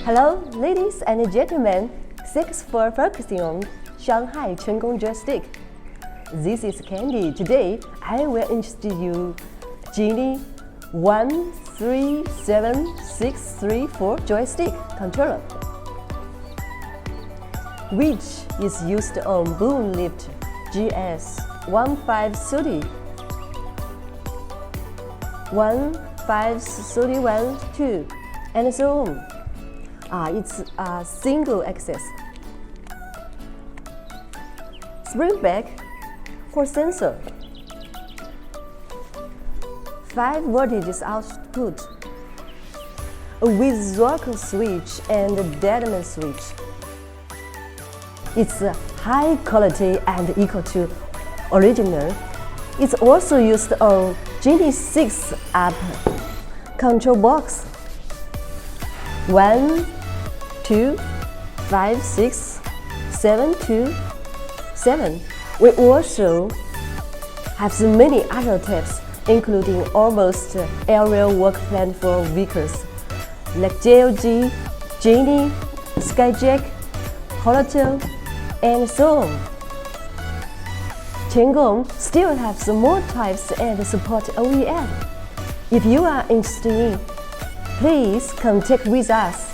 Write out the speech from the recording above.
Hello, ladies and gentlemen. Thanks for focusing on Shanghai Chengong joystick. This is Candy. Today, I will introduce you Genie 137634 joystick controller, which is used on boom lift GS 1530, 1531-2, and so on. It's a single axis. Spring back for sensor. 5 voltages output with Snorkel switch and deadman switch. It's high quality and equal to original. It's also used on Genie 6 Up control box. 1, 2, 5, 6, 7, 2, 7. We also have many other types, including almost aerial work plan for vehicles like JLG, Genie, Skyjack, Haulotte, and so on. Chengong still has more types and support OEM. If you are interested, please contact with us.